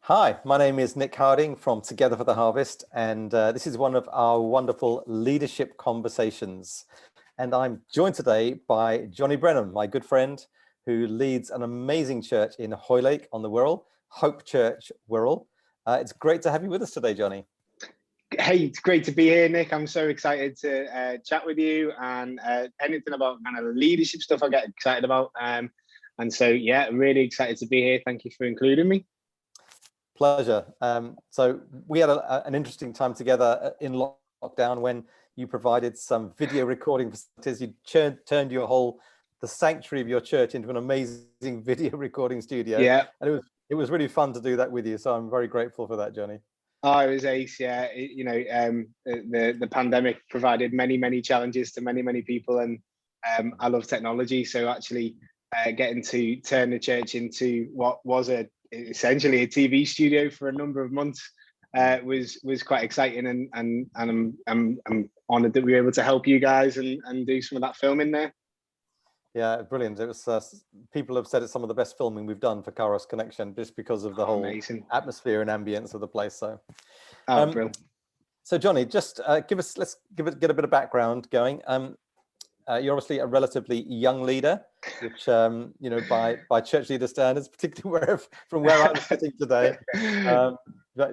Hi, my name is Nick Harding from Together for the Harvest, and this is one of our wonderful leadership conversations. And I'm joined today by Jonny Brennan, my good friend, who leads an amazing church in Hoylake on the Wirral, Hope Church Wirral. It's great to have you with us today, Jonny. Hey, it's great to be here, Nick. I'm so excited to chat with you, and anything about kind of leadership stuff I get excited about. And so, yeah, really excited to be here. Thank you for including me. Pleasure. So we had an interesting time together in lockdown when you provided some video recording facilities. You turned the sanctuary of your church into an amazing video recording studio. Yeah. And it was really fun to do that with you. So I'm very grateful for that, Jonny. Oh, it was ace. Yeah. The pandemic provided many challenges to many people. And I love technology. So actually getting to turn the church into what was essentially a TV studio for a number of months was quite exciting, and I'm honoured that we were able to help you guys and do some of that filming there. Yeah, brilliant. It was people have said it's some of the best filming we've done for Kairos Connection, just because of the whole atmosphere and ambience of the place. So, brilliant. So Jonny, just let's get a bit of background going. You're obviously a relatively young leader, which by church leader standards, particularly from where I'm sitting today.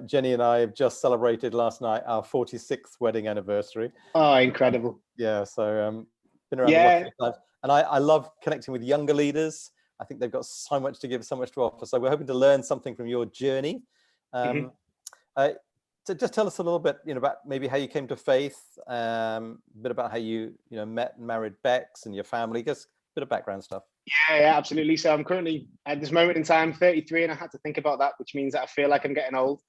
Jenny and I have just celebrated last night our 46th wedding anniversary. Oh, incredible! Yeah, so been around the block a few times, and I love connecting with younger leaders. I think they've got so much to give, so much to offer. So we're hoping to learn something from your journey. So just tell us a little bit, about maybe how you came to faith, a bit about how you, met and married Bex and your family, just a bit of background stuff. Yeah, absolutely. So I'm currently at this moment in time 33, and I had to think about that, which means that I feel like I'm getting old.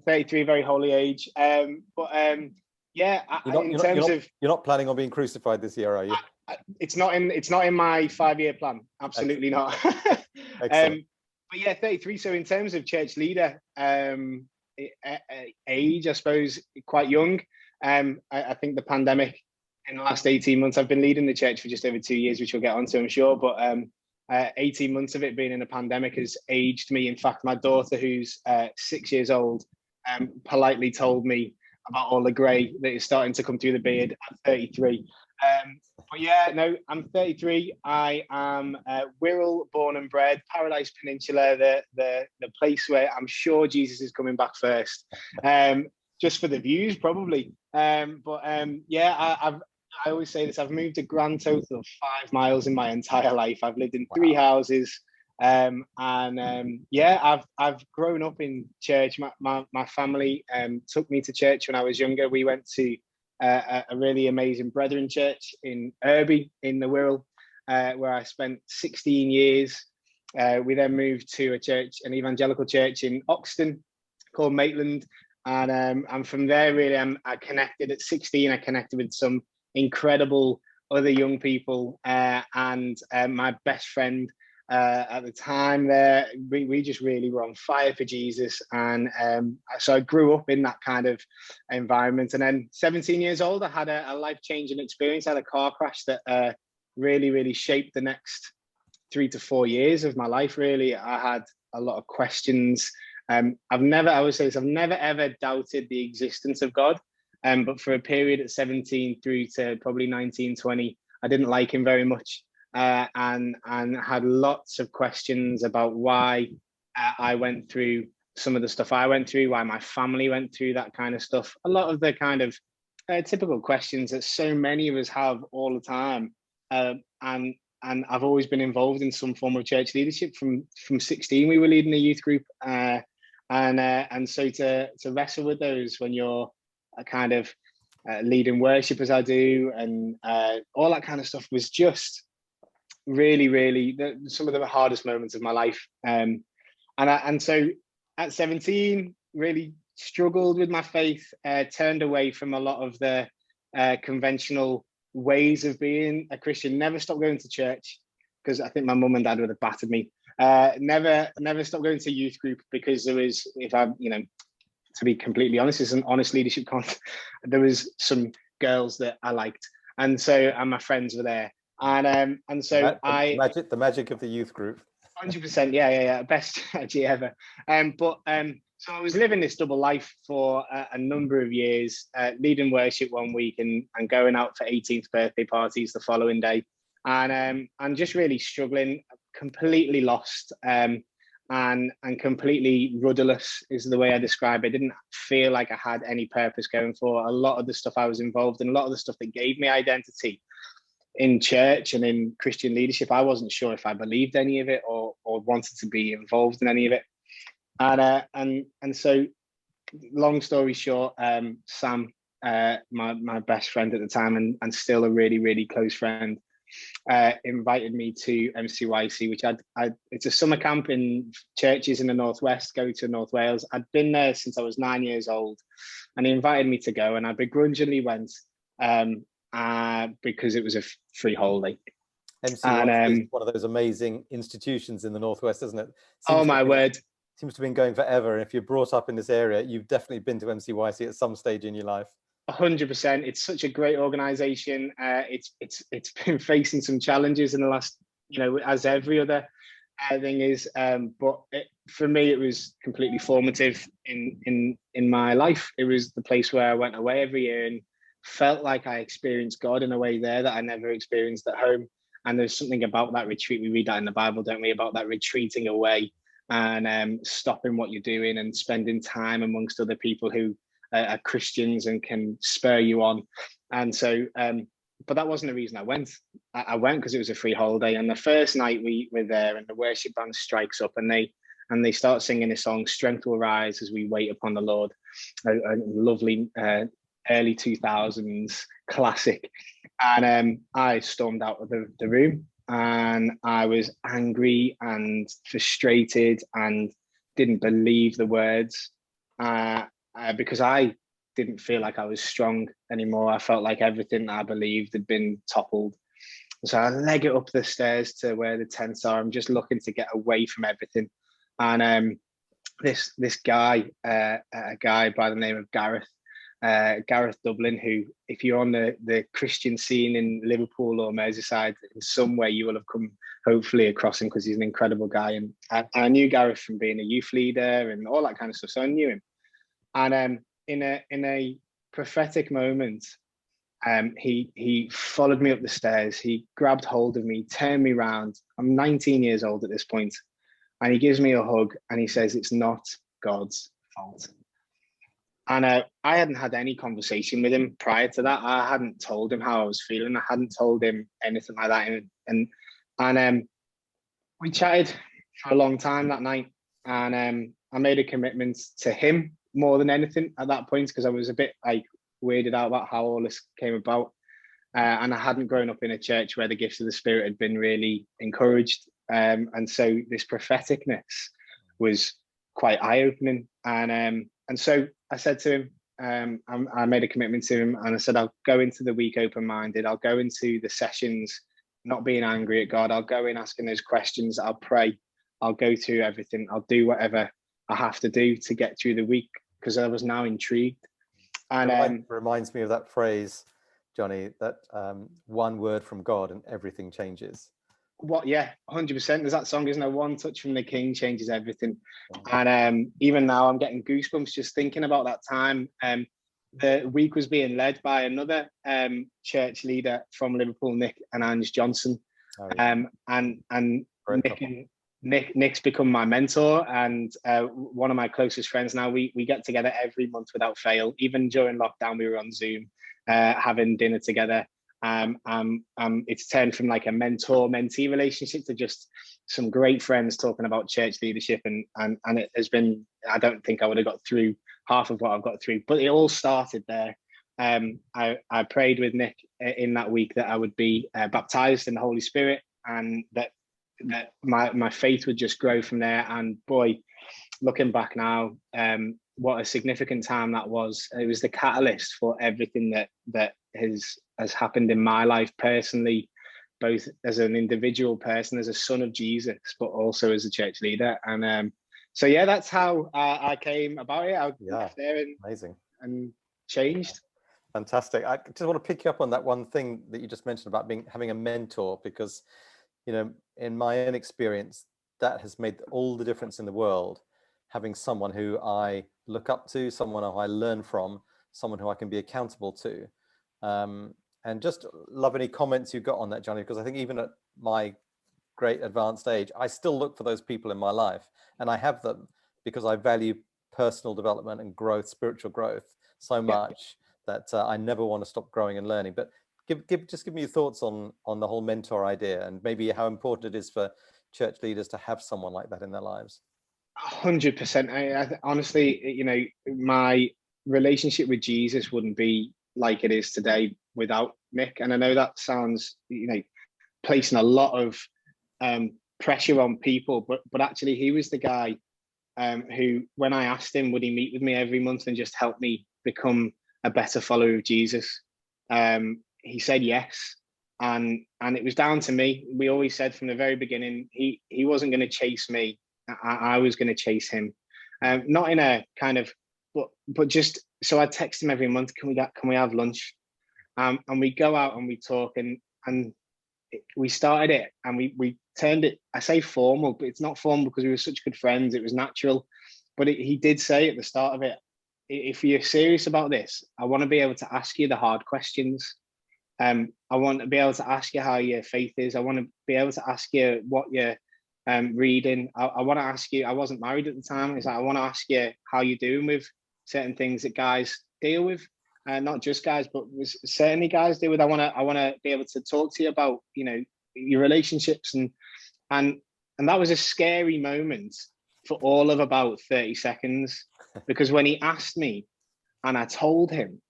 33, very holy age. You're not planning on being crucified this year, are you? It's not in my 5-year plan. Absolutely not. Excellent. But yeah, 33. So in terms of church leader, age, I suppose, quite young. I think the pandemic in the last 18 months, I've been leading the church for just over 2 years, which we'll get onto, I'm sure. But 18 months of it being in a pandemic has aged me. In fact, my daughter, who's 6 years old, politely told me about all the grey that is starting to come through the beard at 33. But yeah, no, I'm 33. I am Wirral, born and bred, Paradise Peninsula, the place where I'm sure Jesus is coming back first, just for the views, probably. I always say this: I've moved a grand total of 5 miles in my entire life. I've lived in 3 houses, I've grown up in church. My family took me to church when I was younger. We went to a really amazing Brethren church in Irby in the Wirral, where I spent 16 years. We then moved to an evangelical church in Oxton called Maitland, and from there really I connected at 16. I connected with some incredible other young people, and my best friend at the time there, we just really were on fire for Jesus, and so I grew up in that kind of environment. And then 17 years old, I had a life-changing experience. I had a car crash that really shaped the next 3 to 4 years of my life. Really, I had a lot of questions. I've never ever doubted the existence of God, but for a period at 17 through to probably 19, 20, I didn't like him very much. And had lots of questions about why I went through some of the stuff I went through, why my family went through that kind of stuff. A lot of the kind of typical questions that so many of us have all the time. And I've always been involved in some form of church leadership. From 16, we were leading a youth group, and so to wrestle with those when you're a kind of leading worship as I do, and all that kind of stuff was just really some of the hardest moments of my life. And so at 17, really struggled with my faith, turned away from a lot of the conventional ways of being a Christian. Never stopped going to church because I think my mum and dad would have battered me. Never stopped going to youth group because there was, to be completely honest, it's an honest leadership there was some girls that I liked, and my friends were there. And so the magic of the youth group. 100%. Yeah. Best strategy ever. So I was living this double life for a number of years, leading worship one week and going out for 18th birthday parties the following day. And just really struggling, completely lost, and completely rudderless is the way I describe it. I didn't feel like I had any purpose going for a lot of the stuff I was involved in, a lot of the stuff that gave me identity in church and in Christian leadership. I wasn't sure if I believed any of it or wanted to be involved in any of it. And so, long story short, Sam, my best friend at the time and still a really, really close friend, invited me to MCYC, which it's a summer camp in churches in the Northwest, go to North Wales. I'd been there since I was 9 years old, and he invited me to go, and I begrudgingly went because it was a free holiday. MCYC is one of those amazing institutions in the Northwest, isn't it? Word. Seems to have been going forever. And if you're brought up in this area, you've definitely been to MCYC at some stage in your life. 100%. It's such a great organization. It's been facing some challenges in the last, as every other thing is. But for me, it was completely formative in my life. It was the place where I went away every year and felt like I experienced God in a way there that I never experienced at home. And there's something about that retreat. We read that in the Bible, don't we? About that retreating away and stopping what you're doing and spending time amongst other people who are Christians and can spur you on. And so, but that wasn't the reason I went. I went because it was a free holiday. And the first night we were there, and the worship band strikes up, and they start singing a song, "Strength Will Rise as We Wait Upon the Lord," a lovely early 2000s classic. And I stormed out of the room, and I was angry and frustrated and didn't believe the words because I didn't feel like I was strong anymore. I felt like everything I believed had been toppled. So I leg it up the stairs to where the tents are. I'm just looking to get away from everything. And this guy, a guy by the name of Gareth Dublin, who, if you're on the Christian scene in Liverpool or Merseyside, in some way you will have come hopefully across him, because he's an incredible guy. And I knew Gareth from being a youth leader and all that kind of stuff, so I knew him. And in a prophetic moment, he followed me up the stairs. He grabbed hold of me, turned me around. I'm 19 years old at this point, and he gives me a hug and he says, "It's not God's fault." And I hadn't had any conversation with him prior to that. I hadn't told him how I was feeling. I hadn't told him anything like that. And we chatted for a long time that night. And I made a commitment to him more than anything at that point, because I was a bit weirded out about how all this came about. And I hadn't grown up in a church where the gifts of the Spirit had been really encouraged. And so this propheticness was quite eye-opening. And so I said to him, I made a commitment to him, and I said, I'll go into the week open-minded. I'll go into the sessions not being angry at God. I'll go in asking those questions. I'll pray. I'll go through everything. I'll do whatever I have to do to get through the week, because I was now intrigued. And it reminds me of that phrase, Jonny, that one word from God and everything changes. 100%. There's that song, isn't there? One touch from the King changes everything. And even now I'm getting goosebumps just thinking about that time. The week was being led by another church leader from Liverpool, Nick and Ange Johnson. Oh, yeah. And Nick's become my mentor and one of my closest friends now. We get together every month without fail. Even during lockdown, we were on Zoom having dinner together. It's turned from like a mentor-mentee relationship to just some great friends talking about church leadership, and it has been, I don't think I would have got through half of what I've got through, but it all started there. I prayed with Nick in that week that I would be baptized in the Holy Spirit, and that my faith would just grow from there. And boy, looking back now, what a significant time that was. It was the catalyst for everything that has happened in my life personally, both as an individual person, as a son of Jesus, but also as a church leader. And so yeah, that's how I came about it. I was there amazing and changed. Fantastic. I just want to pick you up on that one thing that you just mentioned about having a mentor, because in my own experience, that has made all the difference in the world, having someone who I look up to, someone who I learn from, someone who I can be accountable to. And just love any comments you got on that, Jonny, because I think even at my great advanced age, I still look for those people in my life, and I have them because I value personal development and growth, spiritual growth so much that I never want to stop growing and learning. But just give me your thoughts on the whole mentor idea, and maybe how important it is for church leaders to have someone like that in their lives. 100%. I honestly, you know, my relationship with Jesus wouldn't be like it is today without Nick. And I know that sounds, you know, placing a lot of pressure on people, but actually he was the guy who, when I asked him would he meet with me every month and just help me become a better follower of Jesus, he said yes. And it was down to me. We always said from the very beginning, he wasn't going to chase me. I was going to chase him, not in a kind of, but just, so I text him every month, can we have lunch? And we go out and we talk, and we started it, and we turned it, I say formal, but it's not formal because we were such good friends. It was natural. But he did say at the start of it, if you're serious about this, I want to be able to ask you the hard questions. I want to be able to ask you how your faith is. I want to be able to ask you what you're reading. I want to ask you, I wasn't married at the time. It's like, I want to ask you how you're doing with certain things that guys deal with. Not just guys, but certainly guys deal with. I want to be able to talk to you about, you know, your relationships, and that was a scary moment for all of about 30 seconds, because when he asked me and I told him,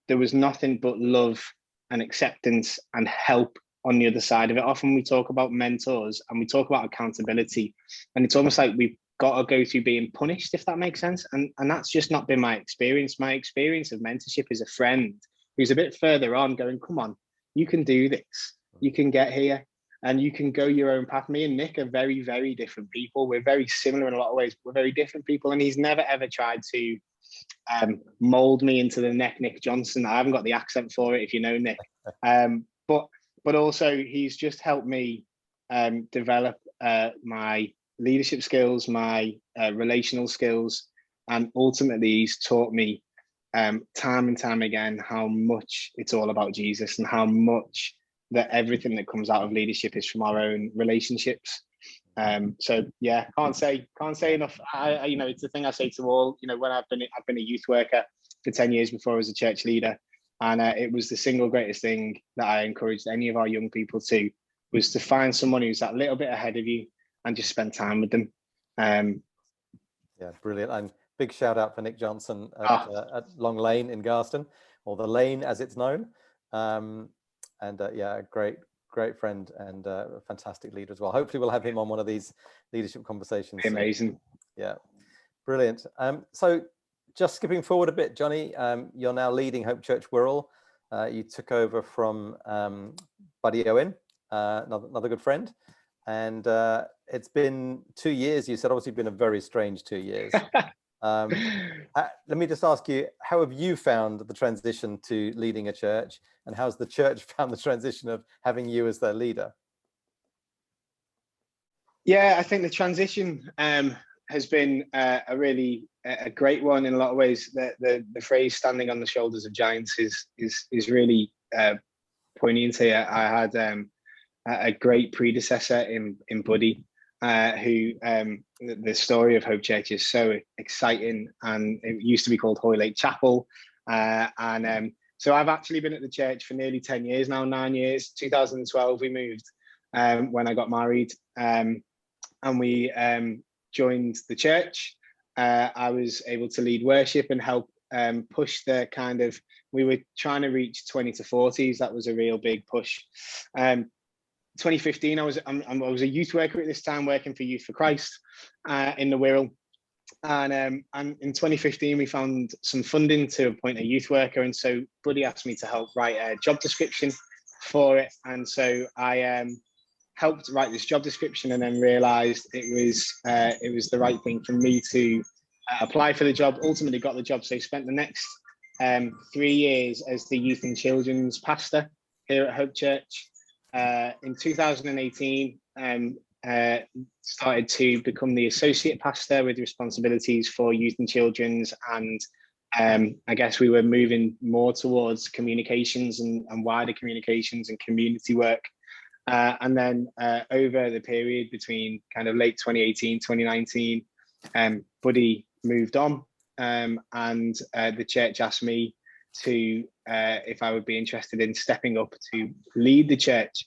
there was nothing but love and acceptance and help on the other side of it. Often we talk about mentors and we talk about accountability, and it's almost like we've got to go through being punished, if that makes sense. And that's just not been my experience. My experience of mentorship is a friend who's a bit further on going, come on, you can do this, you can get here, and you can go your own path. Me and Nick are very, very different people. We're very similar in a lot of ways. We're very different people. And he's never, ever tried to mold me into the Nick Johnson. I haven't got the accent for it, if you know Nick. But also he's just helped me develop my leadership skills, my relational skills, and ultimately he's taught me time and time again how much it's all about Jesus, and how much that everything that comes out of leadership is from our own relationships. So yeah, can't say enough. I you know, it's the thing I say to all, you know, when I've been a youth worker for 10 years before I was a church leader, and it was the single greatest thing that I encouraged any of our young people to, was to find someone who's that little bit ahead of you and just spend time with them. Yeah, brilliant. And big shout out for Nick Johnson at Long Lane in Garston, or the Lane as it's known. Yeah, great friend and a fantastic leader as well. Hopefully we'll have him on one of these leadership conversations. Amazing. Yeah, brilliant. So just skipping forward a bit, Jonny, you're now leading Hope Church Wirral. You took over from Buddy Owen, another good friend. And it's been 2 years. You said obviously been a very strange 2 years. Let me just ask you, how have you found the transition to leading a church, and how's the church found the transition of having you as their leader? Yeah, I think the transition has been a really great one in a lot of ways. The phrase "standing on the shoulders of giants" is really poignant here. I had a great predecessor in Buddy, who the story of Hope Church is so exciting, and it used to be called Hoylake Chapel, so I've actually been at the church for nearly 10 years now, 9 years. 2012 we moved when I got married, and we joined the church. I was able to lead worship and help push the kind of, we were trying to reach 20 to 40s. That was a real big push. 2015, I was a youth worker at this time, working for Youth for Christ in the Wirral, and in 2015 we found some funding to appoint a youth worker, and so Buddy asked me to help write a job description for it, and so I helped write this job description, and then realised it was the right thing for me to apply for the job. Ultimately got the job, so spent the next 3 years as the youth and children's pastor here at Hope Church. In 2018, started to become the associate pastor with responsibilities for youth and children's, and I guess we were moving more towards communications and wider communications and community work. And then over the period between kind of late 2018, 2019, Buddy moved on, and the church asked me to if I would be interested in stepping up to lead the church.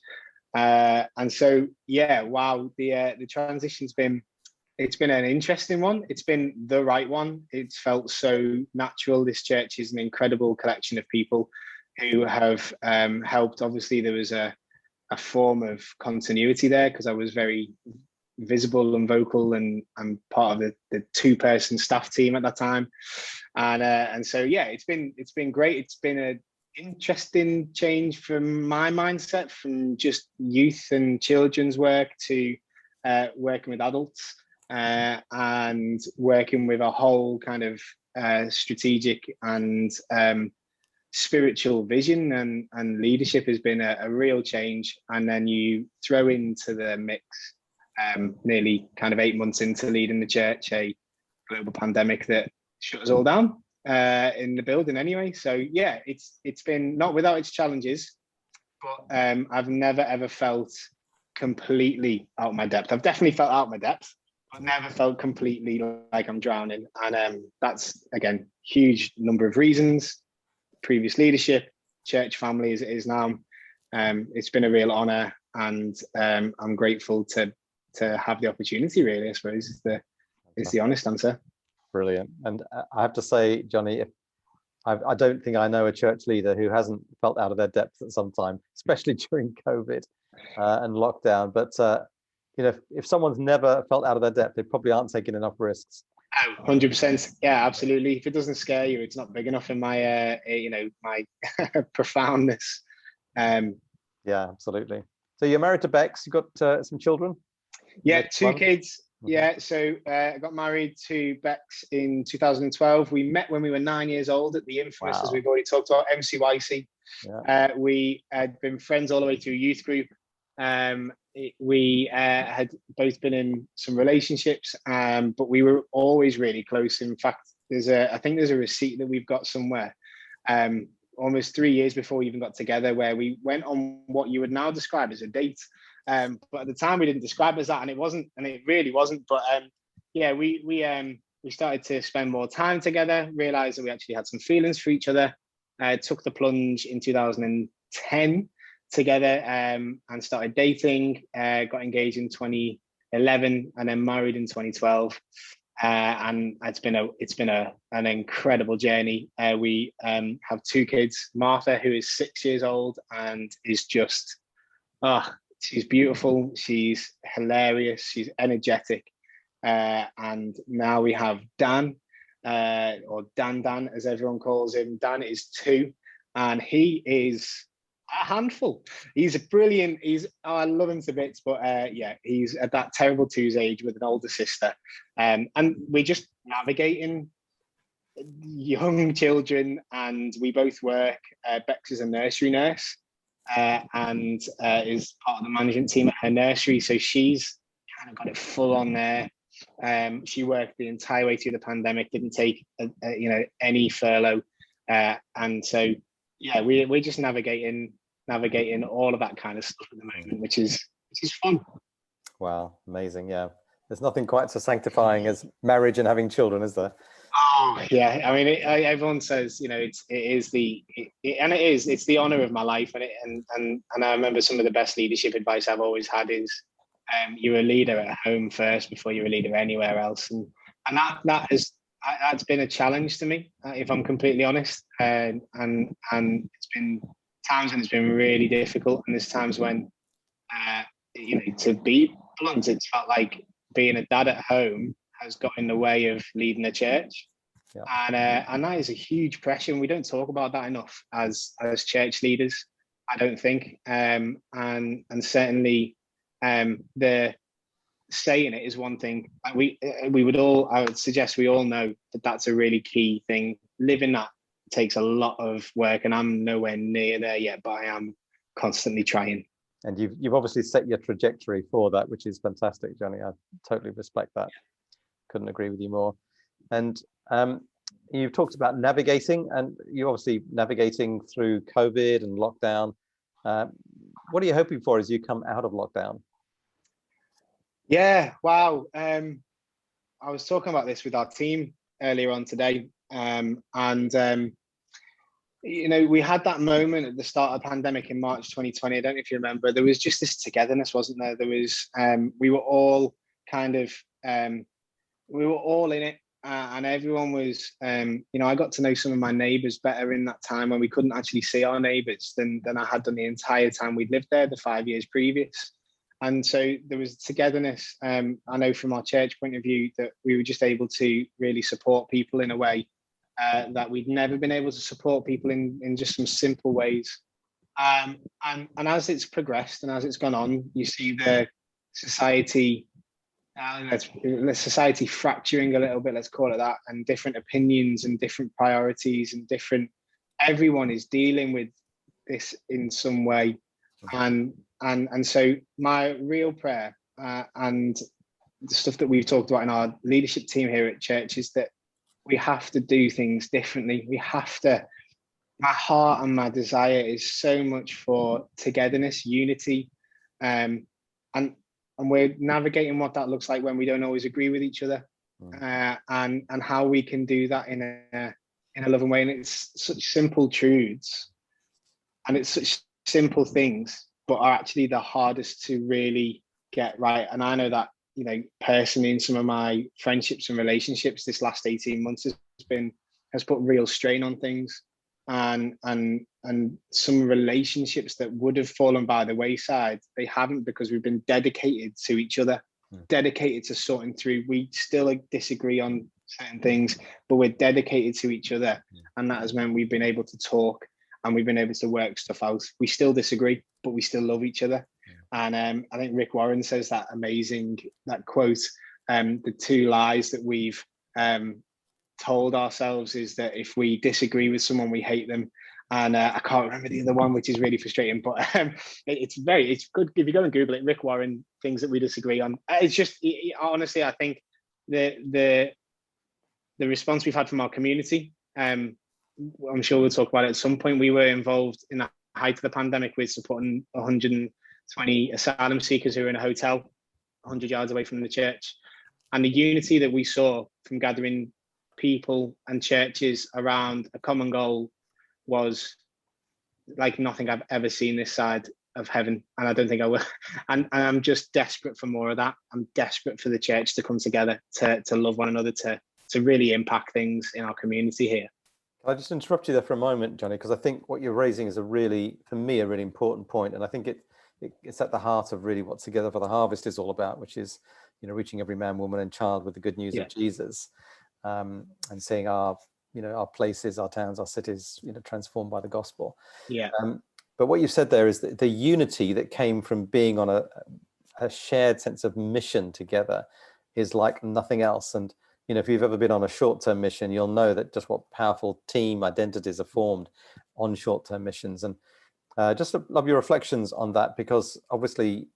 And so, yeah, wow, the transition's been an interesting one. It's been the right one. It's felt so natural. This church is an incredible collection of people who have helped. Obviously, there was a form of continuity there because I was very visible and vocal and part of the two-person staff team at that time. And so, yeah, it's been great. It's been an interesting change from my mindset from just youth and children's work to working with adults and working with a whole kind of strategic and spiritual vision, and leadership has been a real change. And then you throw into the mix nearly kind of 8 months into leading the church, a global pandemic that shut us all down in the building anyway. So yeah, it's been not without its challenges, but I've never ever felt completely out of my depth. I've definitely felt out of my depth, but never felt completely like I'm drowning. And that's, again, huge number of reasons. Previous leadership, church family as it is now. It's been a real honor, and I'm grateful to have the opportunity, really, I suppose is the honest answer. Brilliant. And I have to say, Jonny, I don't think I know a church leader who hasn't felt out of their depth at some time, especially during COVID and lockdown. But you know, if someone's never felt out of their depth, they probably aren't taking enough risks. Oh, 100%. Yeah, absolutely. If it doesn't scare you, it's not big enough in my, my profoundness. Yeah, absolutely. So you're married to Bex. You've got some children? Yeah, two kids. Yeah, so I got married to Bex in 2012. We met when we were 9 years old at the infamous, as we've already talked about, MCYC. Yeah. We had been friends all the way through youth group. We had both been in some relationships, but we were always really close. In fact, I think there's a receipt that we've got somewhere, almost 3 years before we even got together, where we went on what you would now describe as a date. But at the time we didn't describe it as that, and it really wasn't. But yeah, we started to spend more time together, realized that we actually had some feelings for each other, took the plunge in 2010 together, and started dating, got engaged in 2011 and then married in 2012. And it's been an incredible journey. We have two kids, Martha, who is 6 years old and is just, she's beautiful. She's hilarious. She's energetic. And now we have Dan, or Dan, as everyone calls him. Dan is 2, and he is a handful. He's a brilliant. I love him to bits, but yeah, he's at that terrible 2's age with an older sister. And we're just navigating young children, and we both work. Bex is a nursery nurse. And is part of the management team at her nursery, so she's kind of got it full on there. She worked the entire way through the pandemic, didn't take any furlough, and so yeah, we're just navigating all of that kind of stuff at the moment, which is fun. Wow, amazing! Yeah, there's nothing quite so sanctifying as marriage and having children, is there? Oh yeah, I mean, everyone says, it's the honor of my life, and I remember some of the best leadership advice I've always had is, you're a leader at home first before you're a leader anywhere else, and that's been a challenge to me, if I'm completely honest, and it's been times when it's been really difficult, and there's times when, to be blunt, it's felt like being a dad at home has got in the way of leading a church. Yeah. And that is a huge pressure, and we don't talk about that enough as church leaders, I don't think. And certainly the saying it is one thing. I would suggest we all know that that's a really key thing. Living that takes a lot of work, and I'm nowhere near there yet, but I am constantly trying. And you've obviously set your trajectory for that, which is fantastic, Jonny. I totally respect that. Couldn't agree with you more. And you've talked about navigating, and you're obviously navigating through COVID and lockdown. What are you hoping for as you come out of lockdown? Yeah, wow. I was talking about this with our team earlier on today, we had that moment at the start of the pandemic in March 2020. I don't know if you remember. There was just this togetherness, wasn't there? There was we were all kind of we were all in it, and everyone was. I got to know some of my neighbours better in that time when we couldn't actually see our neighbours than I had done the entire time we'd lived there, the 5 years previous. And so there was togetherness. I know from our church point of view that we were just able to really support people in a way that we'd never been able to support people in just some simple ways. And as it's progressed and as it's gone on, you see the society fracturing a little bit, let's call it that, and different opinions and different priorities and everyone is dealing with this in some way. And so my real prayer and the stuff that we've talked about in our leadership team here at church is that we have to do things differently. My heart and my desire is so much for togetherness, unity, and we're navigating what that looks like when we don't always agree with each other, and how we can do that in a loving way. And it's such simple truths, and it's such simple things, but are actually the hardest to really get right. And I know that, personally in some of my friendships and relationships, this last 18 months has put real strain on things. And some relationships that would have fallen by the wayside, they haven't, because we've been dedicated to each other, dedicated to sorting through. We still disagree on certain things, but we're dedicated to each other. And that has meant we've been able to talk and we've been able to work stuff out. We still disagree, but we still love each other. And I think Rick Warren says that quote, the two lies that we've told ourselves is that if we disagree with someone, we hate them. And I can't remember the other one, which is really frustrating, but it's good. If you go and Google it, Rick Warren, things that we disagree on. It's just, honestly, I think the response we've had from our community, I'm sure we'll talk about it at some point. We were involved in the height of the pandemic with supporting 120 asylum seekers who were in a hotel 100 yards away from the church. And the unity that we saw from gathering people and churches around a common goal was like nothing I've ever seen this side of heaven. And I don't think I will. And I'm just desperate for more of that. I'm desperate for the church to come together, to love one another, to really impact things in our community here. Can I just interrupt you there for a moment, Jonny? Because I think what you're raising is for me, a really important point. And I think it's at the heart of really what Together for the Harvest is all about, which is, reaching every man, woman and child with the good news of Jesus, and seeing our places, our towns, our cities, transformed by the gospel. Yeah. But what you said there is that the unity that came from being on a shared sense of mission together is like nothing else. And if you've ever been on a short-term mission, you'll know that just what powerful team identities are formed on short-term missions. And just love your reflections on that, because obviously,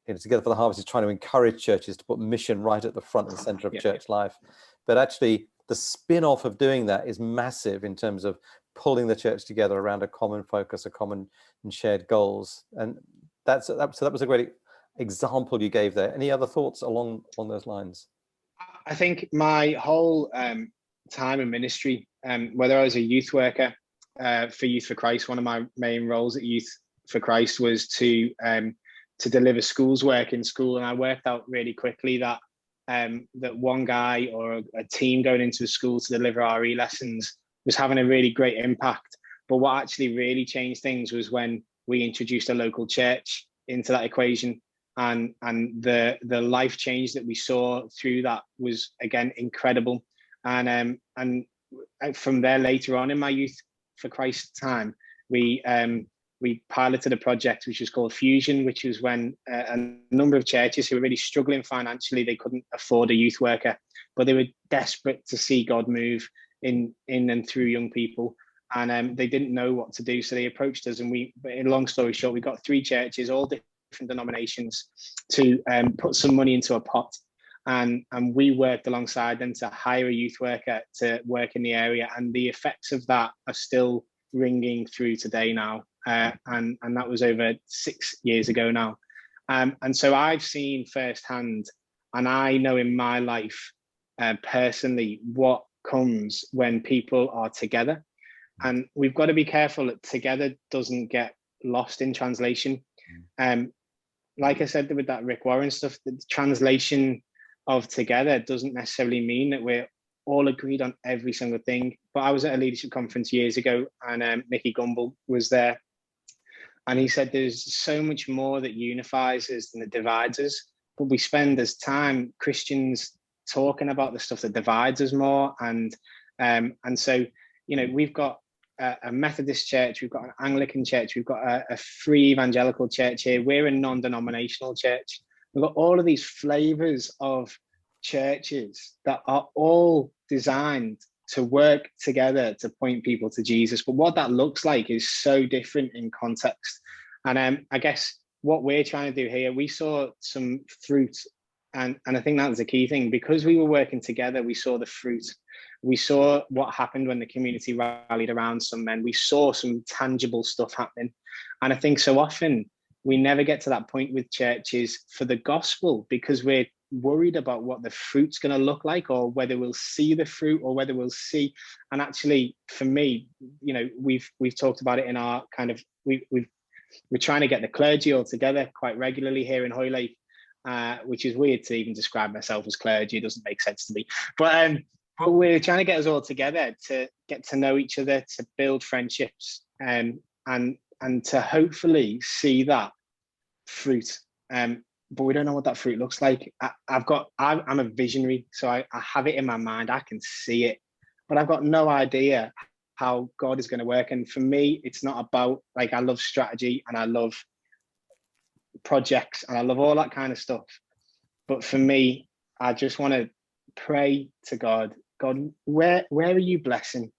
Together for the Harvest is trying to encourage churches to put mission right at the front and center of church life. But actually, the spin-off of doing that is massive in terms of pulling the church together around a common focus, a common and shared goals. And so that was a great example you gave there. Any other thoughts along those lines? I think my whole time in ministry, whether I was a youth worker for Youth for Christ, one of my main roles at Youth for Christ was to deliver schools work in school. And I worked out really quickly that one guy or a team going into a school to deliver RE lessons was having a really great impact. But what actually really changed things was when we introduced a local church into that equation. And the life change that we saw through that was, again, incredible. And from there, later on in my Youth for Christ time, we piloted a project which was called Fusion, which was when a number of churches who were really struggling financially, they couldn't afford a youth worker, but they were desperate to see God move in and through young people. and they didn't know what to do, so they approached us, and in long story short, we got 3 churches, all different denominations, to put some money into a pot, and we worked alongside them to hire a youth worker to work in the area, and the effects of that are still ringing through today now, and that was over 6 years ago now, and so I've seen firsthand, and I know in my life personally what comes when people are together. And we've got to be careful that together doesn't get lost in translation. Like I said with that Rick Warren stuff, the translation of together doesn't necessarily mean that we're all agreed on every single thing. But I was at a leadership conference years ago, and Mickey Gumbel was there. And he said there's so much more that unifies us than that divides us. But we spend as time, Christians, talking about the stuff that divides us more. And so, we've got a Methodist church, we've got an Anglican church, we've got a free evangelical church here. We're a non-denominational church. We've got all of these flavors of churches that are all designed to work together to point people to Jesus. But what that looks like is so different in context. And I guess what we're trying to do here, we saw some fruit, and I think that was the key thing. Because we were working together, we saw the fruit. We saw what happened when the community rallied around some men. We saw some tangible stuff happening. And I think so often we never get to that point with churches for the gospel, because we're worried about what the fruit's going to look like, or whether we'll see the fruit, or whether we'll see. And actually, for me, we've talked about it in our kind of, we're trying to get the clergy all together quite regularly here in Hoylake, which is weird to even describe myself as clergy. It doesn't make sense to me. But we're trying to get us all together to get to know each other, to build friendships, and to hopefully see that fruit. But we don't know what that fruit looks like. I'm a visionary, so I have it in my mind. I can see it, but I've got no idea how God is going to work. And for me, it's not about, like, I love strategy and I love projects and I love all that kind of stuff. But for me, I just want to pray to God, where are you blessing?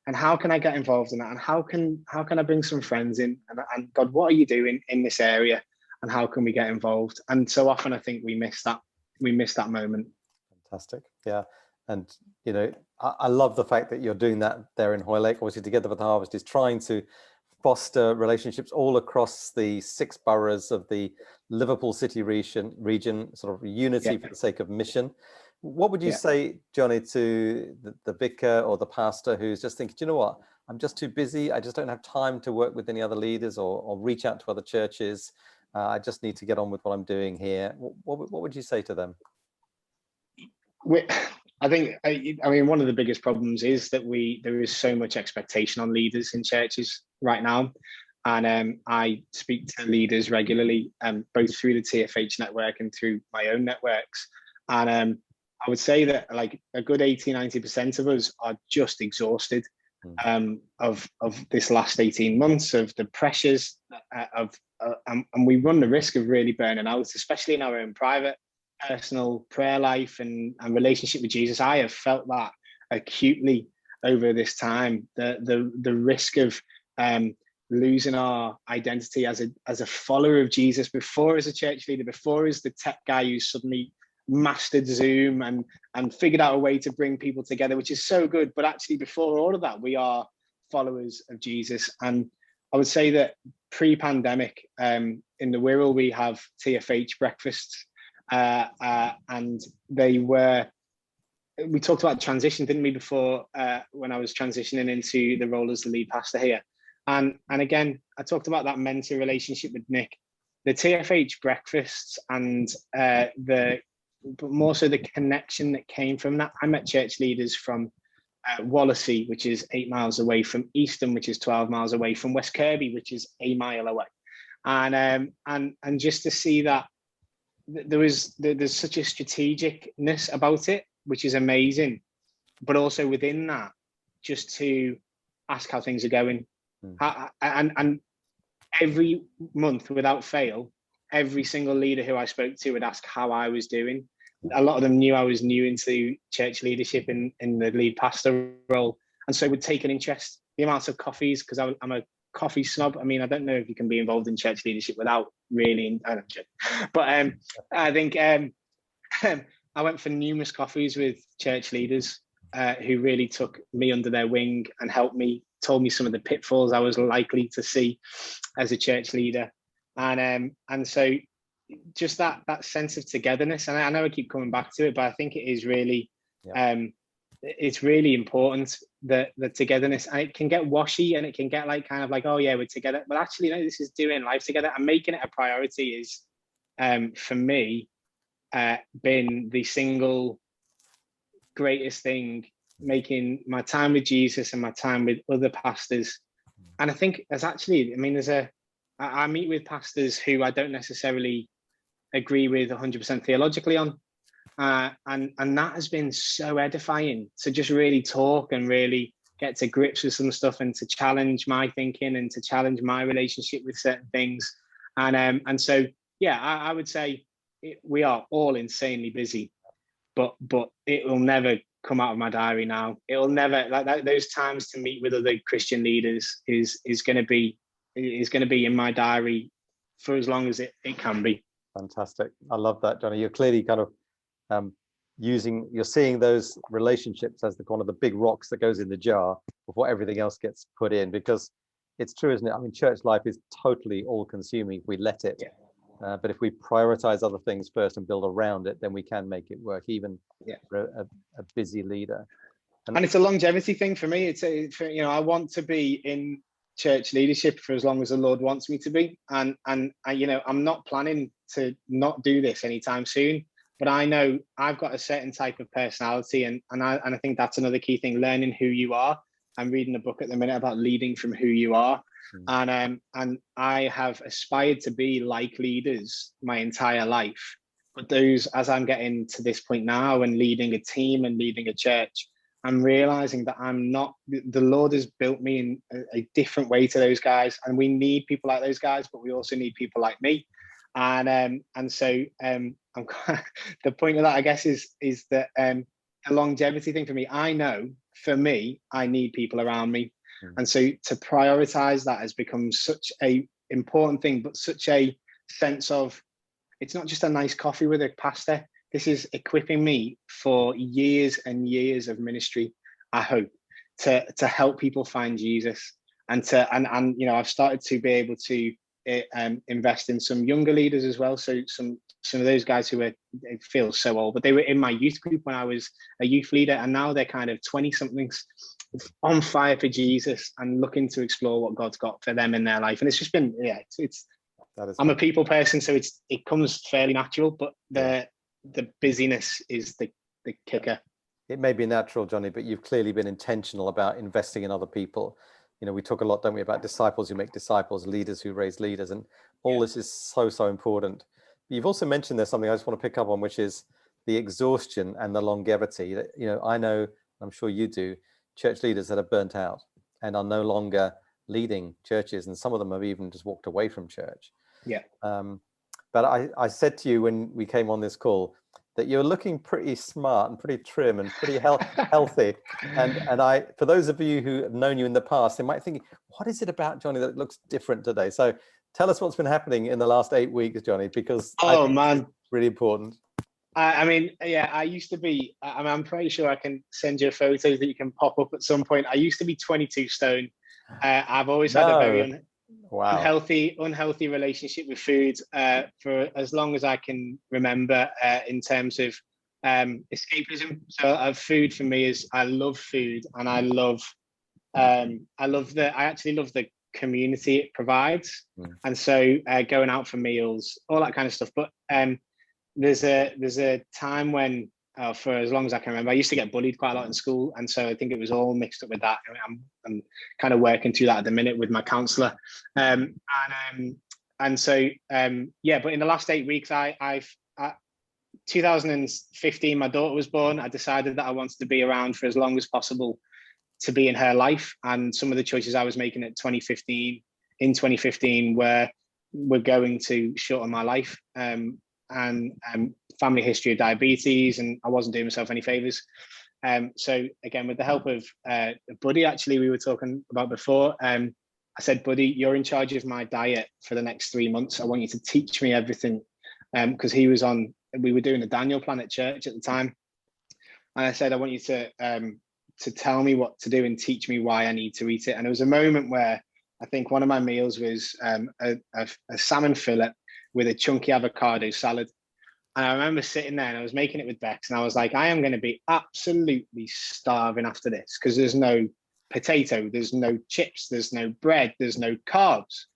And how can I get involved in that? And how can I bring some friends in? And God, what are you doing in this area? And how can we get involved? And so often I think we miss that moment. Fantastic. Yeah. And, I love the fact that you're doing that there in Hoylake. Obviously, Together for the Harvest is trying to foster relationships all across the 6 boroughs of the Liverpool City region, sort of unity for the sake of mission. What would you say, Jonny, to the vicar or the pastor who's just thinking, do you know what, I'm just too busy. I just don't have time to work with any other leaders or reach out to other churches. I just need to get on with what I'm doing here. What would you say to them? I think, one of the biggest problems is that there is so much expectation on leaders in churches right now. And I speak to leaders regularly, both through the TFH network and through my own networks. And I would say that like a good 80-90% of us are just exhausted of this last 18 months, of the pressures and we run the risk of really burning out, especially in our own private, personal prayer life and relationship with Jesus. I have felt that acutely over this time, the risk of losing our identity as a follower of Jesus, before as a church leader, before as the tech guy who suddenly mastered Zoom and figured out a way to bring people together, which is so good. But actually, before all of that, we are followers of Jesus. And I would say that pre-pandemic, in the Wirral, we have TFH breakfasts, and we talked about transition, didn't we, before, when I was transitioning into the role as the lead pastor here. And again, I talked about that mentor relationship with Nick, the TFH breakfasts, and but more so the connection that came from that. I met church leaders from Wallasey, which is 8 miles away, from Easton, which is 12 miles away, from West Kirby, which is a mile away, and just to see that there's such a strategicness about it, which is amazing. But also within that, just to ask how things are going, and every month without fail, every single leader who I spoke to would ask how I was doing. A lot of them knew I was new into church leadership in the lead pastor role, and so would take an interest the amounts of coffees, because I'm a coffee snob. I mean, I don't know if you can be involved in church leadership without really, I don't know, but I think I went for numerous coffees with church leaders who really took me under their wing and helped me, told me some of the pitfalls I was likely to see as a church leader. And so just that sense of togetherness, and I know I keep coming back to it, but I think it is really, it's really important, that the togetherness. And it can get washy, and it can get like kind of like, oh yeah, we're together, but actually no, this is doing life together, and making it a priority is for me been the single greatest thing, making my time with Jesus and my time with other pastors. And I think there's actually, I mean, I meet with pastors who I don't necessarily agree with 100% theologically on, and that has been so edifying, to just really talk and really get to grips with some stuff, and to challenge my thinking, and to challenge my relationship with certain things. And so yeah, I would say we are all insanely busy, but it will never come out of my diary now. It will never, like that, those times to meet with other Christian leaders is going to be in my diary for as long as it can be. Fantastic. I love that, Jonny. You're clearly kind of you're seeing those relationships as one of the big rocks that goes in the jar before everything else gets put in, because it's true, isn't it? I mean, church life is totally all consuming if we let it. But if we prioritize other things first and build around it, then we can make it work, even for a busy leader. And it's a longevity thing for me. I want to be in church leadership for as long as the Lord wants me to be. And I'm not planning to not do this anytime soon, but I know I've got a certain type of personality, and I think that's another key thing, learning who you are. I'm reading a book at the minute about leading from who you are. And I have aspired to be like leaders my entire life. But as I'm getting to this point now and leading a team and leading a church, I'm realizing that I'm not, the Lord has built me in a different way to those guys. And we need people like those guys, but we also need people like me. And so I'm the point of that, I guess, is that a longevity thing for me. I know for me, I need people around me. And so to prioritize that has become such a important thing, but such a sense of, it's not just a nice coffee with a pastor. This is equipping me for years and years of ministry, I hope, to help people find Jesus. And I've started to be able to invest in some younger leaders as well. So some of those guys who it feels so old, but they were in my youth group when I was a youth leader, and now they're kind of 20-somethings on fire for Jesus and looking to explore what God's got for them in their life. And it's just been, I'm a people person, so it comes fairly natural, but the busyness is the kicker. It may be natural, Jonny, but you've clearly been intentional about investing in other people. You know, we talk a lot, don't we, about disciples who make disciples, leaders who raise leaders, and all this is so important. But you've also mentioned there's something I just want to pick up on, which is the exhaustion and the longevity. I know, I'm sure you do, church leaders that are burnt out and are no longer leading churches, and some of them have even just walked away from church. But I said to you when we came on this call that you're looking pretty smart and pretty trim and pretty healthy. And I, for those of you who have known you in the past, they might think, what is it about Jonny that looks different today? So tell us what's been happening in the last 8 weeks, Jonny, because it's really important. I used to be, I'm pretty sure I can send you photos that you can pop up at some point. I used to be 22 stone. I've always had a very unhealthy relationship with food for as long as I can remember, in terms of escapism. So food for me is, I love food, and I actually love the community it provides. And so going out for meals, all that kind of stuff. But there's a time when, for as long as I can remember, I used to get bullied quite a lot in school, and so I think it was all mixed up with that. I'm kind of working through that at the minute with my counsellor, but in the last 8 weeks, 2015, my daughter was born. I decided that I wanted to be around for as long as possible to be in her life, and some of the choices I was making in 2015 were going to shorten my life. And family history of diabetes, and I wasn't doing myself any favors. So again, with the help of a buddy, actually, we were talking about before, I said, buddy, you're in charge of my diet for the next 3 months. I want you to teach me everything. Because we were doing a Daniel plan at church at the time. And I said, I want you to tell me what to do and teach me why I need to eat it. And there was a moment where I think one of my meals was a salmon fillet with a chunky avocado salad. And I remember sitting there and I was making it with Bex and I was like, I am going to be absolutely starving after this because there's no potato, there's no chips, there's no bread, there's no carbs.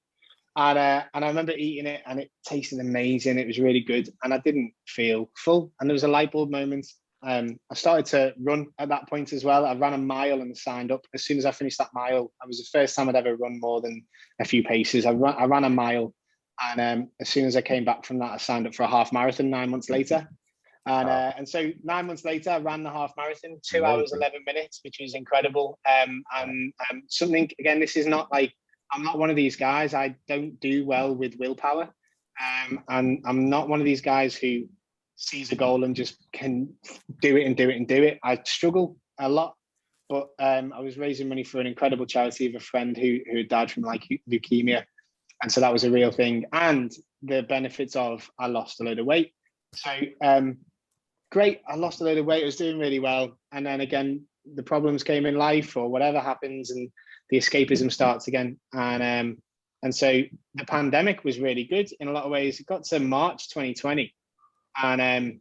And I remember eating it and it tasted amazing. It was really good. And I didn't feel full. And there was a light bulb moment. I started to run at that point as well. I ran a mile and signed up. As soon as I finished that mile, it was the first time I'd ever run more than a few paces. I ran a mile. And as soon as I came back from that, I signed up for a half marathon 9 months later. And so 9 months later, I ran the half marathon, 2 hours, 11 minutes, which was incredible. And something, again, this is not like, I'm not one of these guys. I don't do well with willpower. And I'm not one of these guys who sees a goal and just can do it and do it and do it. I struggle a lot. But I was raising money for an incredible charity of a friend who had died from leukemia. And so that was a real thing. And the benefits of I lost a load of weight. So great, I lost a load of weight. I was doing really well. And then again, the problems came in life or whatever happens and the escapism starts again. And so the pandemic was really good in a lot of ways. It got to March 2020. And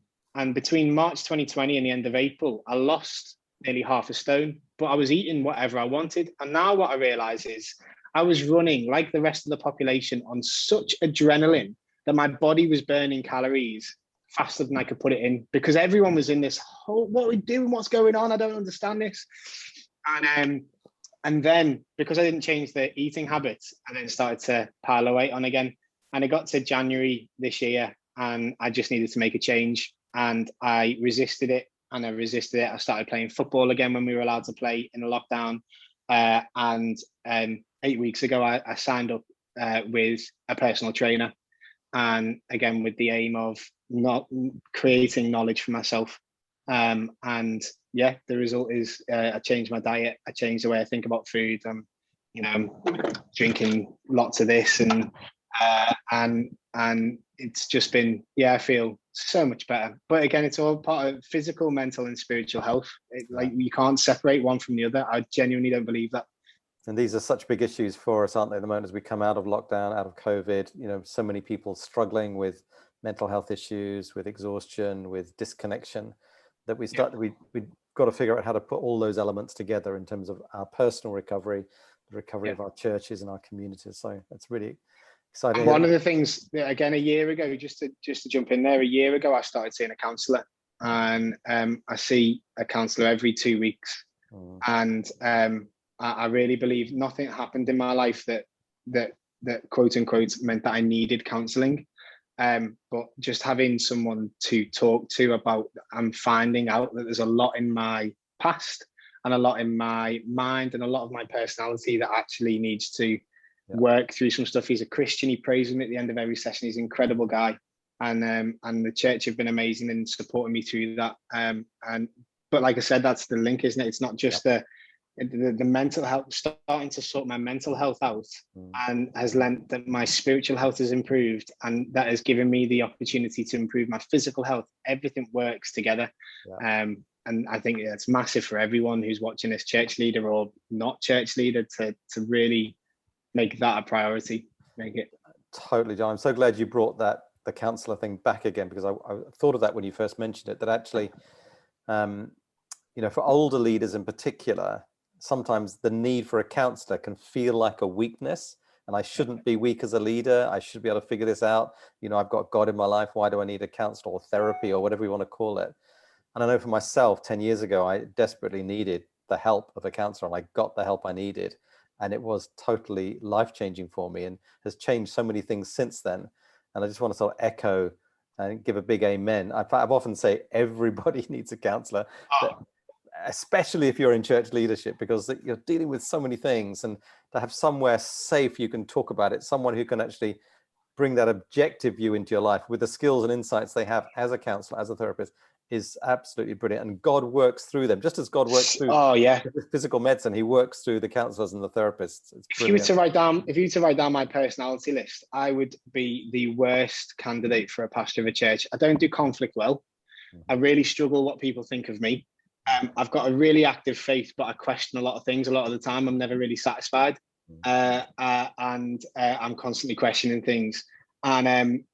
between March 2020 and the end of April, I lost nearly half a stone, but I was eating whatever I wanted. And now what I realize is I was running like the rest of the population on such adrenaline that my body was burning calories faster than I could put it in because everyone was in this whole, what are we doing? What's going on? I don't understand this. And then because I didn't change the eating habits, I then started to pile weight on again. And it got to January this year and I just needed to make a change and I resisted it and I resisted it. I started playing football again when we were allowed to play in the lockdown. And 8 weeks ago, I signed up with a personal trainer. And again, with the aim of not creating knowledge for myself. And yeah, the result is I changed my diet. I changed the way I think about food. I'm drinking lots of this and it's just been, I feel so much better. But again, it's all part of physical, mental and spiritual health. Like you can't separate one from the other. I genuinely don't believe that. And these are such big issues for us, aren't they, at the moment as we come out of lockdown, out of COVID, so many people struggling with mental health issues, with exhaustion, with disconnection, that we've got to figure out how to put all those elements together in terms of our personal recovery, the recovery of our churches and our communities. So that's really exciting. One of the things, again, a year ago, just to jump in there, a year ago, I started seeing a counsellor and I see a counsellor every 2 weeks. And I really believe nothing happened in my life that quote unquote meant that I needed counselling. But just having someone to talk to about, I'm finding out that there's a lot in my past and a lot in my mind and a lot of my personality that actually needs to work through some stuff. He's a Christian. He prays with me at the end of every session. He's an incredible guy. And the church have been amazing in supporting me through that. But like I said, that's the link, isn't it? It's not just the mental health, starting to sort my mental health out and has lent that my spiritual health has improved, and that has given me the opportunity to improve my physical health. Everything works together. And I think it's massive for everyone who's watching this, church leader or not church leader, to really make that a priority. Make it. Totally, John. I'm so glad you brought the counsellor thing back again, because I thought of that when you first mentioned it, that actually, for older leaders in particular, sometimes the need for a counselor can feel like a weakness, and I shouldn't be weak as a leader. I should be able to figure this out. I've got God in my life. Why do I need a counselor or therapy or whatever you want to call it? And I know for myself, 10 years ago, I desperately needed the help of a counselor, and I got the help I needed. And it was totally life-changing for me and has changed so many things since then. And I just want to sort of echo and give a big amen. I've often say everybody needs a counselor, especially if you're in church leadership, because you're dealing with so many things, and to have somewhere safe you can talk about it, someone who can actually bring that objective view into your life with the skills and insights they have as a counselor, as a therapist, is absolutely brilliant, and God works through them, just as God works through physical medicine. He works through the counselors and the therapists. It's if you were to write down my personality list, I would be the worst candidate for a pastor of a church. I don't do conflict well. I really struggle what people think of me. I've got a really active faith, but I question a lot of things a lot of the time. I'm never really satisfied, and I'm constantly questioning things.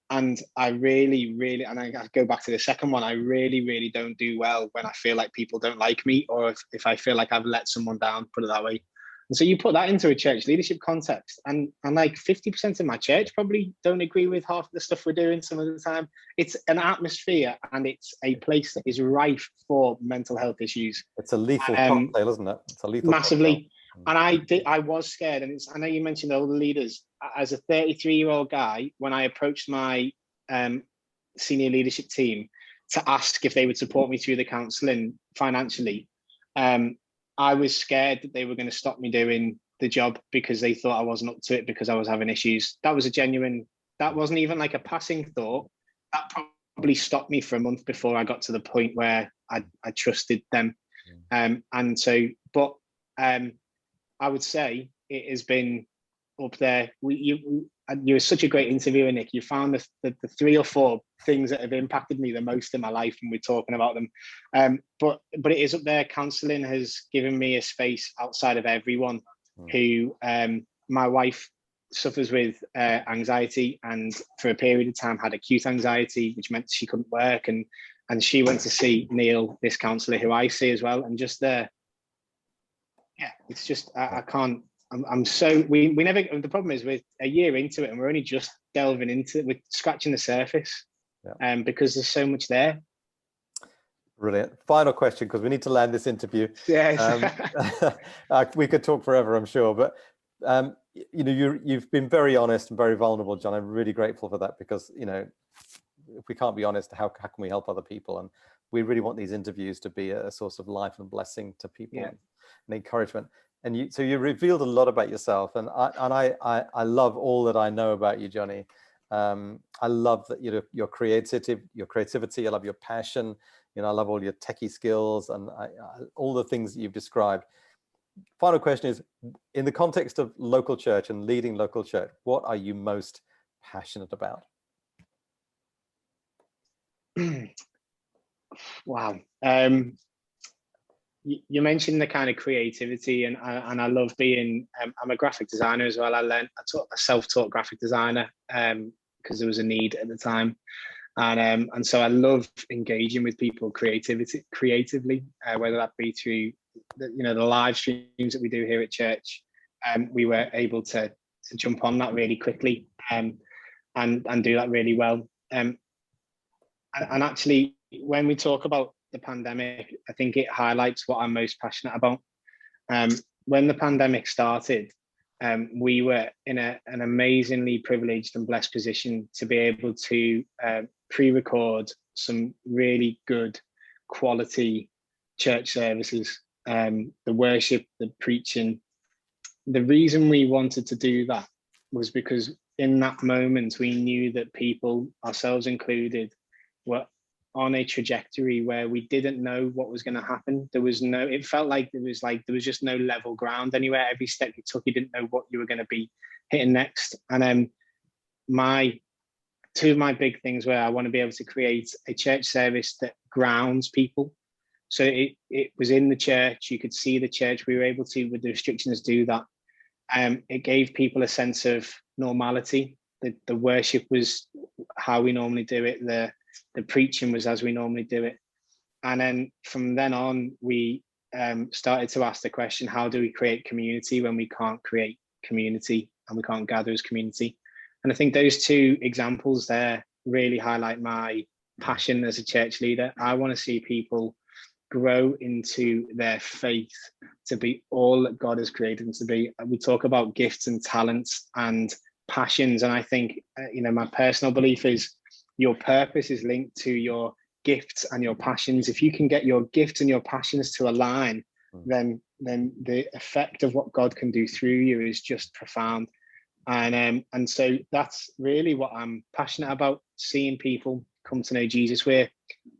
And I really, and I go back to the second one, I really don't do well when I feel like people don't like me, or if I feel like I've let someone down, put it that way. And so you put that into a church leadership context, and like 50% of my church probably don't agree with half of the stuff we're doing some of the time. It's an atmosphere, and it's a place that is rife for mental health issues. It's a lethal cocktail, isn't it? It's a lethal massively cocktail. And I was scared, and I know you mentioned older leaders. As a 33-year-old guy, when I approached my senior leadership team to ask if they would support me through the counselling financially, I was scared that they were going to stop me doing the job because they thought I wasn't up to it because I was having issues. That wasn't even like a passing thought. That probably stopped me for a month before I got to the point where I trusted them. I would say it has been up there. You're such a great interviewer, Nick. You found the 3 or 4 things that have impacted me the most in my life, and we're talking about them. But it is up there. Counselling has given me a space outside of everyone who, my wife suffers with anxiety, and for a period of time had acute anxiety, which meant she couldn't work, and she went to see Neil, this counsellor who I see as well, and just it's just I can't. I'm so we never. The problem is we're a year into it, and we're only just delving into it. We're scratching the surface, because there's so much there. Brilliant. Final question, because we need to land this interview. Yes. We could talk forever, I'm sure, but you've been very honest and very vulnerable, John. I'm really grateful for that, because if we can't be honest, how can we help other people? And we really want these interviews to be a source of life and blessing to people and encouragement. And you revealed a lot about yourself, and I love all that I know about you, Jonny. I love that your creativity. I love your passion. I love all your techie skills and all the things that you've described. Final question is, in the context of local church and leading local church, what are you most passionate about? Wow. You mentioned the kind of creativity, and I love being. I'm a graphic designer as well. I self-taught graphic designer because there was a need at the time, and so I love engaging with people creatively, whether that be through the live streams that we do here at church. We were able to jump on that really quickly and do that really well. And actually, when we talk about the pandemic, I think it highlights what I'm most passionate about. When the pandemic started, we were in an amazingly privileged and blessed position to be able to pre-record some really good quality church services, the worship, the preaching. The reason we wanted to do that was because in that moment, we knew that people, ourselves included, were on a trajectory where we didn't know what was going to happen. It felt like there was just no level ground anywhere. Every step you took, you didn't know what you were going to be hitting next. And two of my big things were I want to be able to create a church service that grounds people. So it was in the church, you could see the church, we were able to, with the restrictions, do that. It gave people a sense of normality. The worship was how we normally do it. The preaching was as we normally do it. And then from then on, we started to ask the question, how do we create community when we can't create community and we can't gather as community? And I think those 2 examples there really highlight my passion as a church leader. I want to see people grow into their faith to be all that God has created them to be. We talk about gifts and talents and passions. And I think, my personal belief is your purpose is linked to your gifts and your passions. If you can get your gifts and your passions to align, then the effect of what God can do through you is just profound. And so that's really what I'm passionate about, seeing people come to know Jesus. We're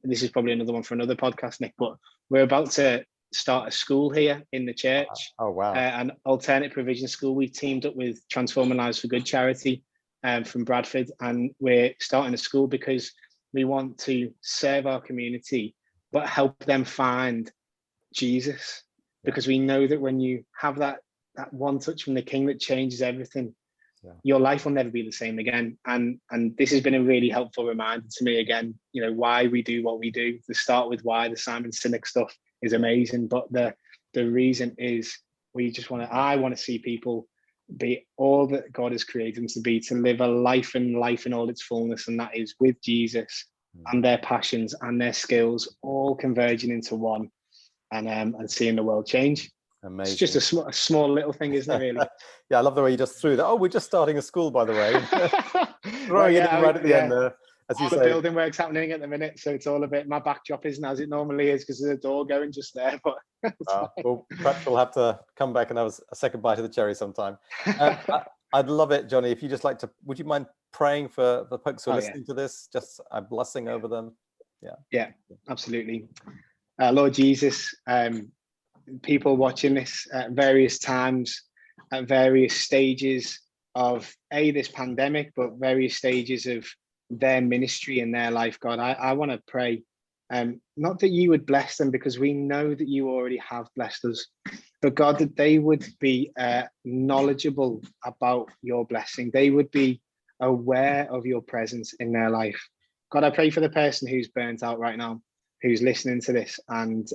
this is probably another one for another podcast, Nick, but we're about to start a school here in the church. Oh, wow. An alternate provision school. We've teamed up with Transforming Lives for Good charity from Bradford, and we're starting a school because we want to serve our community, but help them find Jesus. Because we know that when you have that one touch from the King that changes everything, your life will never be the same again. And this has been a really helpful reminder to me again, why we do what we do. To start with why, the Simon Sinek stuff is amazing, but the reason is I want to see people be all that God has created them to be, to live a life in all its fullness, and that is with Jesus and their passions and their skills all converging into one, and seeing the world change. Amazing. It's just a small little thing, isn't it, really? Yeah, I love the way you just threw that. Oh, we're just starting a school, by the way. Throwing it in right at the end there. As you all say. The building work's happening at the minute, so it's all a bit, my backdrop isn't as it normally is because there's a door going just there. But well, perhaps we'll have to come back and have a second bite of the cherry sometime. I'd love it, Jonny, if you just like to, would you mind praying for the folks who are listening to this, just a blessing over them? Yeah, absolutely. Lord Jesus, people watching this at various times, at various stages of this pandemic, but various stages of their ministry and their life, God, I want to pray, not that you would bless them, because we know that you already have blessed us, but God, that they would be knowledgeable about your blessing. They would be aware of your presence in their life. God, I pray for the person who's burnt out right now, who's listening to this and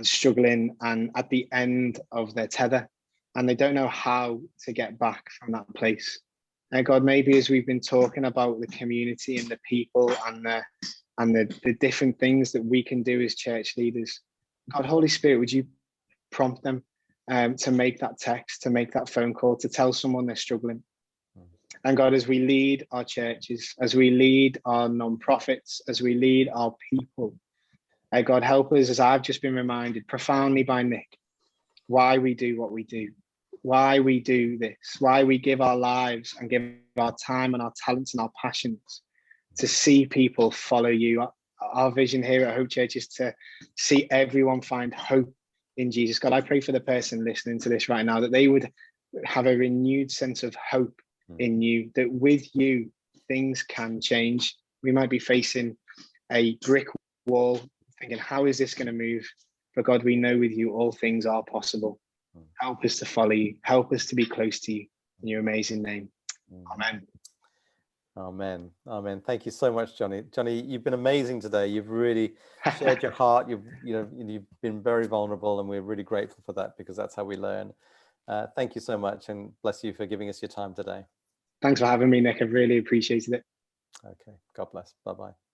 struggling and at the end of their tether, and they don't know how to get back from that place. And God, maybe as we've been talking about the community and the people and the different things that we can do as church leaders, God, Holy Spirit, would you prompt them to make that text, to make that phone call, to tell someone they're struggling. And God, as we lead our churches, as we lead our non-profits, as we lead our people, God, help us, as I've just been reminded profoundly by Nick, why we do what we do, why we do this, why we give our lives and give our time and our talents and our passions to see people follow you. Our vision here at Hope Church is to see everyone find hope in Jesus. God, I pray for the person listening to this right now, that they would have a renewed sense of hope in you, that with you, things can change. We might be facing a brick wall, thinking, how is this going to move? But God, we know with you, all things are possible. Help us to follow you. Help us to be close to you. In your amazing name. Amen. Amen. Amen. Thank you so much, Jonny. Jonny, you've been amazing today. You've really shared your heart. You've been very vulnerable, and we're really grateful for that, because that's how we learn. Thank you so much, and bless you for giving us your time today. Thanks for having me, Nick. I've really appreciated it. Okay. God bless. Bye-bye.